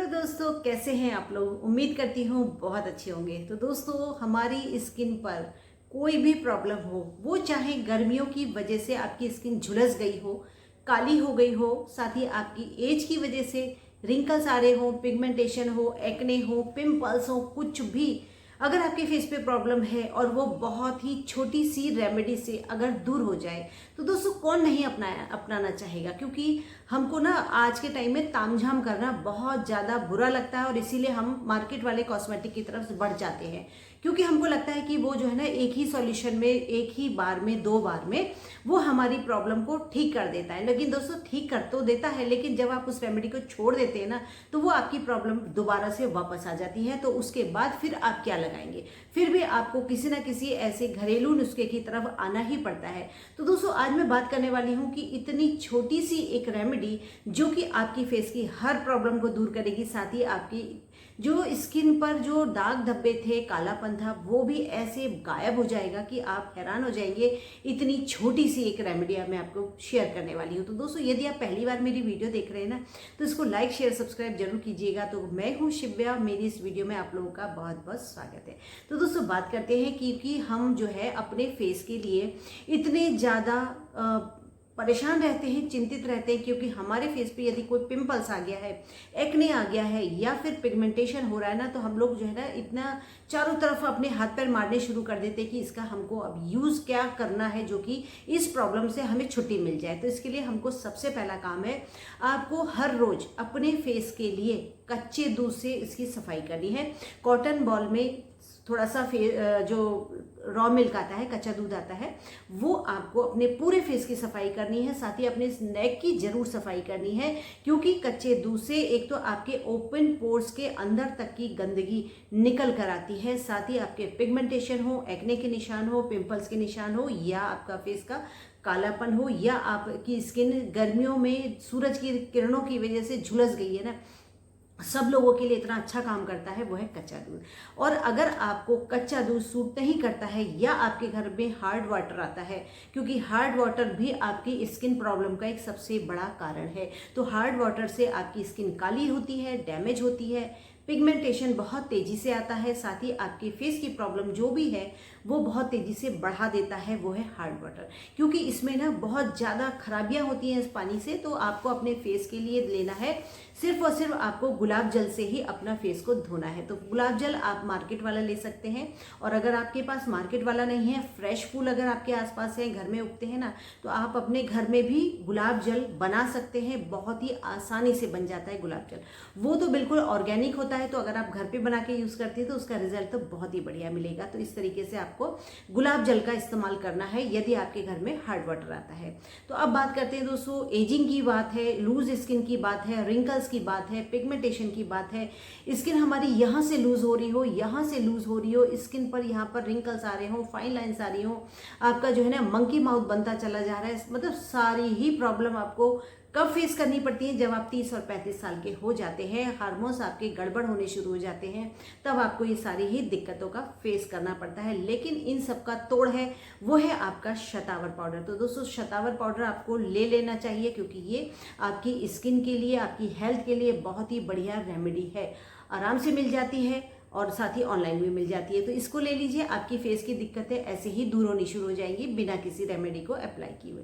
दोस्तों, कैसे हैं आप लोग। उम्मीद करती हूँ बहुत अच्छे होंगे। तो दोस्तों, हमारी स्किन पर कोई भी प्रॉब्लम हो, वो चाहे गर्मियों की वजह से आपकी स्किन झुलस गई हो, काली हो गई हो, साथ ही आपकी एज की वजह से रिंकल्स आ रहे हो, पिगमेंटेशन हो, एक्ने हो, पिंपल्स हो, कुछ भी अगर आपके फेस पे प्रॉब्लम है और वो बहुत ही छोटी सी रेमेडी से अगर दूर हो जाए, तो दोस्तों कौन नहीं अपनाना चाहेगा। क्योंकि हमको ना आज के टाइम में तामझाम करना बहुत ज़्यादा बुरा लगता है और इसीलिए हम मार्केट वाले कॉस्मेटिक की तरफ बढ़ जाते हैं। क्योंकि हमको लगता है कि वो जो है ना एक ही सॉल्यूशन में, एक ही बार में, दो बार में वो हमारी प्रॉब्लम को ठीक कर देता है। लेकिन दोस्तों, ठीक कर तो देता है, लेकिन जब आप उस रेमेडी को छोड़ देते हैं ना, तो वो आपकी प्रॉब्लम दोबारा से वापस आ जाती है। तो उसके बाद फिर आप क्या लगाएंगे, फिर भी आपको किसी ना किसी ऐसे घरेलू नुस्खे की तरफ आना ही पड़ता है। तो दोस्तों, आज मैं बात करने वाली हूँ कि इतनी छोटी सी एक रेमेडी जो कि आपकी फेस की हर प्रॉब्लम को दूर करेगी, साथ ही आपकी जो स्किन पर जो दाग धब्बे थे, कालापन था, वो भी ऐसे गायब हो जाएगा कि आप हैरान हो जाएंगे। इतनी छोटी सी एक रेमेडी मैं आपको शेयर करने वाली हूँ। तो दोस्तों, यदि आप पहली बार मेरी वीडियो देख रहे हैं ना, तो इसको लाइक शेयर सब्सक्राइब जरूर कीजिएगा। तो मैं हूँ शिव्या, मेरी इस वीडियो में आप लोगों का बहुत बहुत स्वागत है। तो दोस्तों, बात करते हैं क्योंकि हम जो है अपने फेस के लिए इतने ज़्यादा परेशान रहते हैं, चिंतित रहते हैं, क्योंकि हमारे फेस पे यदि कोई पिंपल्स आ गया है, एक्ने आ गया है या फिर पिगमेंटेशन हो रहा है ना, तो हम लोग जो है ना इतना चारों तरफ अपने हाथ पैर मारने शुरू कर देते हैं कि इसका हमको अब यूज़ क्या करना है जो कि इस प्रॉब्लम से हमें छुट्टी मिल जाए। तो इसके लिए हमको सबसे पहला काम है, आपको हर रोज अपने फेस के लिए कच्चे दूध से इसकी सफाई करनी है। कॉटन बॉल में थोड़ा सा जो रॉ मिल्क आता है, कच्चा दूध आता है, वो आपको अपने पूरे फेस की सफाई करनी है। साथ ही अपने नेक की जरूर सफाई करनी है, क्योंकि कच्चे दूध से एक तो आपके ओपन पोर्स के अंदर तक की गंदगी निकल कर आती है। साथ ही आपके पिगमेंटेशन हो, एक्ने के निशान हो, पिंपल्स के निशान हो, या आपका फेस का कालापन हो, या आपकी स्किन गर्मियों में सूरज की किरणों की वजह से झुलस गई है ना, सब लोगों के लिए इतना अच्छा काम करता है वो है कच्चा दूध। और अगर आपको कच्चा दूध सूट नहीं करता है, या आपके घर में हार्ड वाटर आता है, क्योंकि हार्ड वाटर भी आपकी स्किन प्रॉब्लम का एक सबसे बड़ा कारण है। तो हार्ड वाटर से आपकी स्किन काली होती है, डैमेज होती है, पिगमेंटेशन बहुत तेजी से आता है, साथ ही आपकी फेस की प्रॉब्लम जो भी है वो बहुत तेजी से बढ़ा देता है, वो है हार्ड वाटर। क्योंकि इसमें ना बहुत ज़्यादा खराबियां होती हैं इस पानी से। तो आपको अपने फेस के लिए लेना है सिर्फ और सिर्फ आपको गुलाब जल से ही अपना फेस को धोना है। तो गुलाब जल आप मार्केट वाला ले सकते हैं, और अगर आपके पास मार्केट वाला नहीं है, फ्रेश फूल अगर आपके आसपास है, घर में उगते हैं ना, तो आप अपने घर में भी गुलाब जल बना सकते हैं। बहुत ही आसानी से बन जाता है गुलाब जल, वो तो बिल्कुल ऑर्गेनिक होता है। तो अगर आप घर पे बना के यूज़ करते हैं तो उसका रिजल्ट तो बहुत ही बढ़िया मिलेगा। तो इस तरीके से आपको गुलाब जल का इस्तेमाल करना है यदि आपके घर में हार्ड वाटर आता है। तो अब बात करते हैं दोस्तों, एजिंग की बात है, लूज स्किन की बात है, रिंकल्स की बात है, पिगमेंटेशन की बात है। स्किन हमारी यहाँ से लूज हो रही हो, यहाँ से लूज हो रही हो, स्किन पर यहाँ पर रिंकल्स आ रहे हो, फाइन लाइंस आ रही हो, आपका जो है ना मंकी माउथ बनता चला जा रहा है, मतलब सारी ही प्रॉब्लम आपको कब फेस करनी पड़ती है, जब आप 30 और 35 साल के हो जाते हैं, हार्मोन्स आपके गड़बड़ होने शुरू हो जाते हैं, तब आपको ये सारी ही दिक्कतों का फेस करना पड़ता है। लेकिन इन सब का तोड़ है, वो है आपका शतावर पाउडर। तो दोस्तों, शतावर पाउडर आपको ले लेना चाहिए, क्योंकि ये आपकी स्किन के लिए, आपकी हेल्थ के लिए बहुत ही बढ़िया रेमेडी है। आराम से मिल जाती है और साथ ही ऑनलाइन भी मिल जाती है। तो इसको ले लीजिए, आपकी फेस की दिक्कतें ऐसे ही दूर होनी शुरू हो जाएंगी बिना किसी रेमेडी को अप्लाई किए हुए।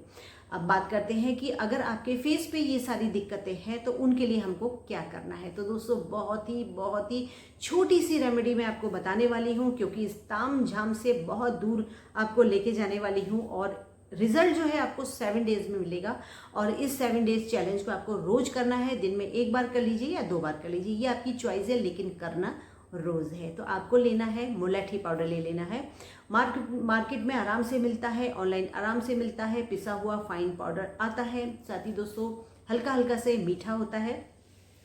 अब बात करते हैं कि अगर आपके फेस पे ये सारी दिक्कतें हैं तो उनके लिए हमको क्या करना है। तो दोस्तों, बहुत ही छोटी सी रेमेडी मैं आपको बताने वाली हूँ, क्योंकि इस ताम झाम से बहुत दूर आपको लेके जाने वाली हूँ, और रिजल्ट जो है आपको 7 डेज में मिलेगा। और इस 7 डेज चैलेंज को आपको रोज करना है। दिन में 1 बार कर लीजिए या 2 बार कर लीजिए, ये आपकी चॉइस है, लेकिन करना रोज है। तो आपको लेना है मुलेठी पाउडर, ले लेना है। मार्केट में आराम से मिलता है, ऑनलाइन आराम से मिलता है, पिसा हुआ फाइन पाउडर आता है। साथ ही दोस्तों, हल्का हल्का से मीठा होता है।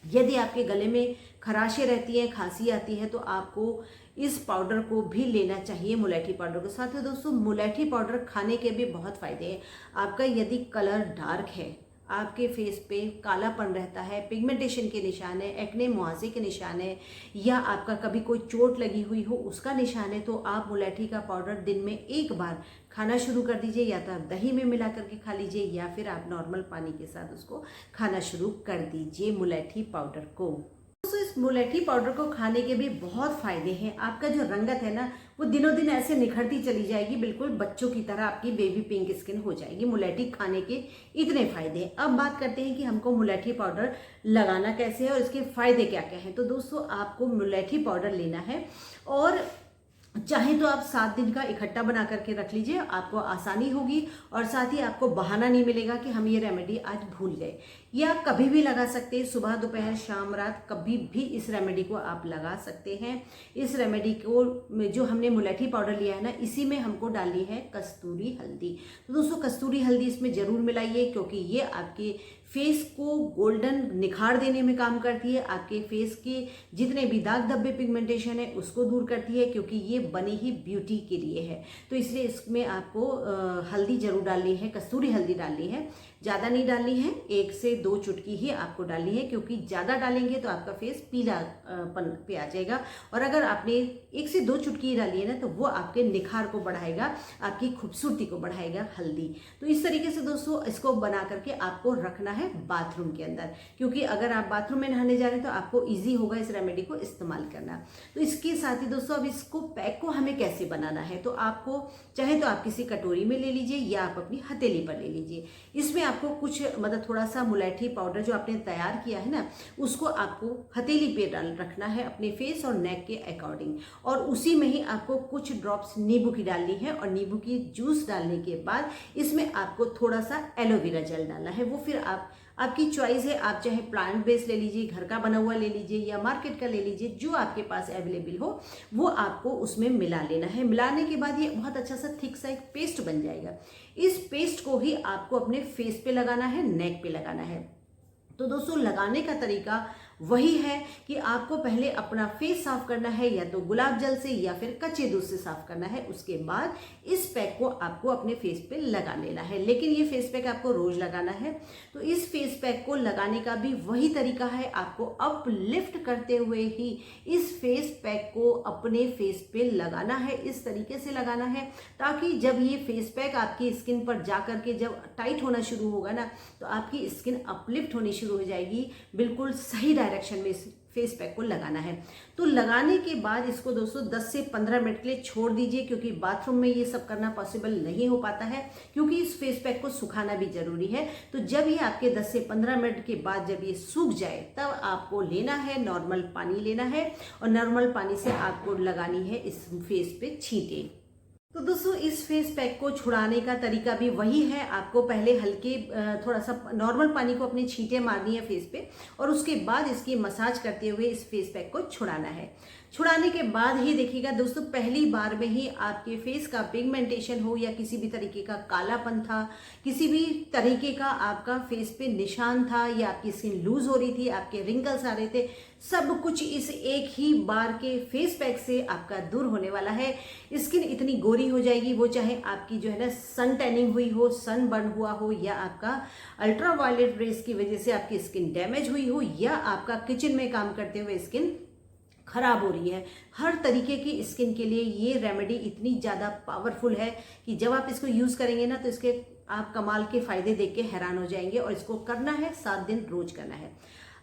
यदि आपके गले में खराशें रहती हैं, खांसी आती है, तो आपको इस पाउडर को भी लेना चाहिए, मुलेठी पाउडर के साथ। दोस्तों, मुलेठी पाउडर खाने के भी बहुत फायदे हैं। आपका यदि कलर डार्क है, आपके फेस पे कालापन रहता है, पिगमेंटेशन के निशान है, एक्ने मुहासे के निशान है, या आपका कभी कोई चोट लगी हुई हो उसका निशान है, तो आप मुलेठी का पाउडर दिन में 1 बार खाना शुरू कर दीजिए। या तो आप दही में मिला करके खा लीजिए, या फिर आप नॉर्मल पानी के साथ उसको खाना शुरू कर दीजिए मुलेठी पाउडर को। दोस्तों, इस मुलेठी पाउडर को खाने के भी बहुत फायदे हैं। आपका जो रंगत है ना वो दिनों दिन ऐसे निखरती चली जाएगी, बिल्कुल बच्चों की तरह आपकी बेबी पिंक स्किन हो जाएगी। मुलेठी खाने के इतने फायदे हैं। अब बात करते हैं कि हमको मुलेठी पाउडर लगाना कैसे है और इसके फायदे क्या क्या हैं। तो दोस्तों आपको मुलेठी पाउडर लेना है और चाहे तो आप 7 दिन का इकट्ठा बना करके रख लीजिए, आपको आसानी होगी और साथ ही आपको बहाना नहीं मिलेगा कि हम ये रेमेडी आज भूल गए। या कभी भी लगा सकते हैं, सुबह दोपहर शाम रात कभी भी इस रेमेडी को आप लगा सकते हैं। इस रेमेडी को जो हमने मुलेठी पाउडर लिया है ना, इसी में हमको डालनी है कस्तूरी हल्दी। तो दोस्तों कस्तूरी हल्दी इसमें जरूर मिलाइए, क्योंकि ये आपके फेस को गोल्डन निखार देने में काम करती है। आपके फेस के जितने भी दाग धब्बे पिगमेंटेशन है उसको दूर करती है, क्योंकि ये बनी ही ब्यूटी के लिए है। तो इसलिए इसमें आपको हल्दी जरूर डालनी है, कस्तूरी हल्दी डालनी है। ज़्यादा नहीं डालनी है, 1 से 2 चुटकी ही आपको डालनी है, क्योंकि ज़्यादा डालेंगे तो आपका फेस पीलापन पे आ जाएगा। और अगर आपने 1 से 2 चुटकी डाली है ना, तो वो आपके निखार को बढ़ाएगा, आपकी खूबसूरती को बढ़ाएगा हल्दी। तो इस तरीके से दोस्तों इसको बना करके आपको रखना है बाथरूम के अंदर, क्योंकि अगर आप बाथरूम में नहाने जा रहे हैं तो आपको ईजी होगा इस रेमेडी को इस्तेमाल करना। तो इसके साथ ही दोस्तों अब इसको पैक को हमें कैसे बनाना है, तो आपको चाहे तो आप किसी कटोरी में ले लीजिए या आप अपनी हथेली पर ले लीजिए। इसमें आपको कुछ मतलब थोड़ा सा मुलेठी पाउडर जो आपने तैयार किया है ना, उसको आपको हथेली पे डाल रखना है अपने फेस और नेक के अकॉर्डिंग, और उसी में ही आपको कुछ ड्रॉप्स नींबू की डालनी है। और नींबू की जूस डालने के बाद इसमें आपको थोड़ा सा एलोवेरा जेल डालना है। वो फिर आपकी चॉइस है, आप चाहे प्लांट बेस ले लीजिए, घर का बना हुआ ले लीजिए या मार्केट का ले लीजिए, जो आपके पास अवेलेबल हो वो आपको उसमें मिला लेना है। मिलाने के बाद ये बहुत अच्छा सा थिक सा एक पेस्ट बन जाएगा। इस पेस्ट को ही आपको अपने फेस पे लगाना है, नेक पे लगाना है। तो दोस्तों लगाने का तरीका वही है कि आपको पहले अपना फेस साफ करना है, या तो गुलाब जल से या फिर कच्चे दूध से साफ करना है। उसके बाद इस पैक को आपको अपने फेस पे लगा लेना है, लेकिन ये फेस पैक आपको रोज लगाना है। तो इस फेस पैक को लगाने का भी वही तरीका है, आपको अपलिफ्ट करते हुए ही इस फेस पैक को अपने फेस पे लगाना है। इस तरीके से लगाना है ताकि जब ये फेस पैक आपकी स्किन पर जा करके जब टाइट होना शुरू होगा ना, तो आपकी स्किन अपलिफ्ट होनी शुरू हो जाएगी। बिल्कुल सही डायरेक्शन में इस फेस पैक को लगाना है। तो लगाने के बाद इसको दोस्तों 10 से 15 मिनट के लिए छोड़ दीजिए, क्योंकि बाथरूम में ये सब करना पॉसिबल नहीं हो पाता है, क्योंकि इस फेस पैक को सुखाना भी जरूरी है। तो जब ये आपके 10 से 15 मिनट के बाद जब ये सूख जाए, तब आपको लेना है नॉर्मल पानी लेना है, और नॉर्मल पानी से आपको लगानी है इस फेस पे छींटे। तो दोस्तों इस फेस पैक को छुड़ाने का तरीका भी वही है, आपको पहले हल्के थोड़ा सा नॉर्मल पानी को अपनी छींटे मारनी है फेस पे, और उसके बाद इसकी मसाज करते हुए इस फेस पैक को छुड़ाना है। छुड़ाने के बाद ही देखिएगा दोस्तों, पहली बार में ही आपके फेस का पिगमेंटेशन हो या किसी भी तरीके का कालापन था, किसी भी तरीके का आपका फेस पे निशान था, या आपकी स्किन लूज हो रही थी, आपके रिंकल्स आ रहे थे, सब कुछ इस एक ही बार के फेस पैक से आपका दूर होने वाला है। स्किन इतनी गोरी हो जाएगी, वो चाहे आपकी जो है ना सन टैनिंग हुई हो, सन बर्न हुआ हो, या आपका अल्ट्रा वायलेट रेज की वजह से आपकी स्किन डैमेज हुई हो, या आपका किचन में काम करते हुए स्किन खराब हो रही है। हर तरीके की स्किन के लिए ये रेमेडी इतनी ज़्यादा पावरफुल है कि जब आप इसको यूज़ करेंगे ना, तो इसके आप कमाल के फ़ायदे देख के हैरान हो जाएंगे। और इसको करना है 7 दिन रोज करना है।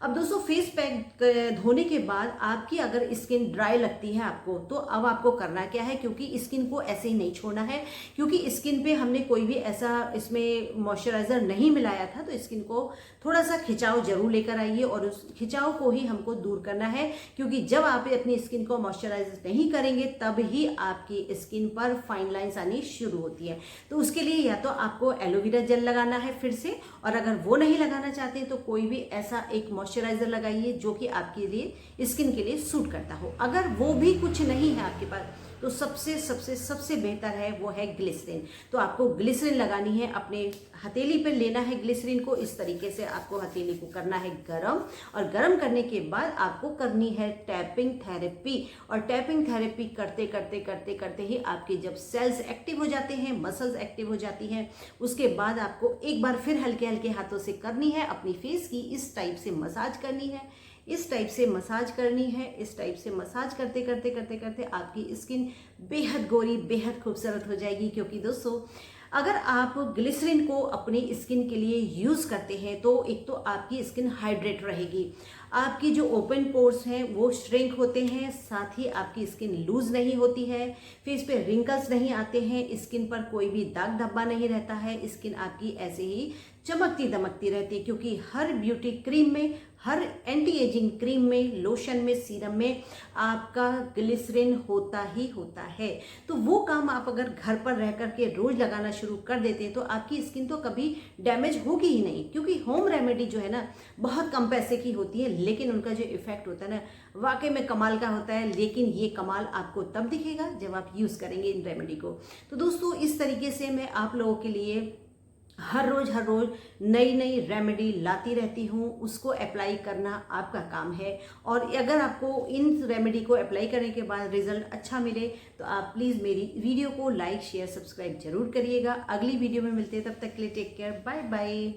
अब दोस्तों फेस पैक धोने के बाद आपकी अगर स्किन ड्राई लगती है आपको, तो अब आपको करना क्या है, क्योंकि स्किन को ऐसे ही नहीं छोड़ना है, क्योंकि स्किन पे हमने कोई भी ऐसा इसमें मॉइस्चराइज़र नहीं मिलाया था। तो स्किन को थोड़ा सा खिंचाव जरूर लेकर आइए, और उस खिंचाव को ही हमको दूर करना है, क्योंकि जब आप अपनी स्किन को मॉइस्चराइज नहीं करेंगे तब ही आपकी स्किन पर फाइन लाइंस आनी शुरू होती है। तो उसके लिए या तो आपको एलोवेरा जेल लगाना है फिर से, और अगर वो नहीं लगाना चाहते तो कोई भी ऐसा एक मॉइस्चराइजर लगाइए जो कि आपके लिए स्किन के लिए सूट करता हो। अगर वो भी कुछ नहीं है आपके पास, तो सबसे सबसे सबसे बेहतर है वो है ग्लिसरीन। तो आपको ग्लिसरीन लगानी है, अपने हथेली पे लेना है ग्लिसरीन को। इस तरीके से आपको हथेली को करना है गरम, और गरम करने के बाद आपको करनी है टैपिंग थेरेपी। और टैपिंग थेरेपी करते करते करते करते ही आपके जब सेल्स एक्टिव हो जाते हैं, मसल्स एक्टिव हो जाती हैं, उसके बाद आपको एक बार फिर हल्के हल्के हाथों से करनी है, अपनी फेस की इस टाइप से मसाज करनी है, इस टाइप से मसाज करनी है। इस टाइप से मसाज करते करते करते करते आपकी स्किन बेहद गोरी, बेहद खूबसूरत हो जाएगी। क्योंकि दोस्तों अगर आप ग्लिसरीन को अपनी स्किन के लिए यूज़ करते हैं तो एक तो आपकी स्किन हाइड्रेट रहेगी, आपकी जो ओपन पोर्स हैं वो श्रिंक होते हैं, साथ ही आपकी स्किन लूज नहीं होती है, फेस पे रिंकल्स नहीं आते हैं, स्किन पर कोई भी दाग धब्बा नहीं रहता है, स्किन आपकी ऐसे ही चमकती दमकती रहती है। क्योंकि हर ब्यूटी क्रीम में, हर एंटी एजिंग क्रीम में, लोशन में, सीरम में आपका ग्लिसरीन होता ही होता है। तो वो काम आप अगर घर पर रह कर के रोज लगाना शुरू कर देते हैं तो आपकी स्किन तो कभी डैमेज होगी ही नहीं। क्योंकि होम रेमेडी जो है ना बहुत कम पैसे की होती है, लेकिन उनका जो इफेक्ट होता है ना वाकई में कमाल का होता है। लेकिन ये कमाल आपको तब दिखेगा जब आप यूज़ करेंगे इन रेमेडी को। तो दोस्तों इस तरीके से मैं आप लोगों के लिए हर रोज नई नई रेमेडी लाती रहती हूँ, उसको अप्लाई करना आपका काम है। और अगर आपको इन रेमेडी को अप्लाई करने के बाद रिजल्ट अच्छा मिले तो आप प्लीज़ मेरी वीडियो को लाइक शेयर सब्सक्राइब जरूर करिएगा। अगली वीडियो में मिलते हैं, तब तक के लिए टेक केयर, बाय बाय।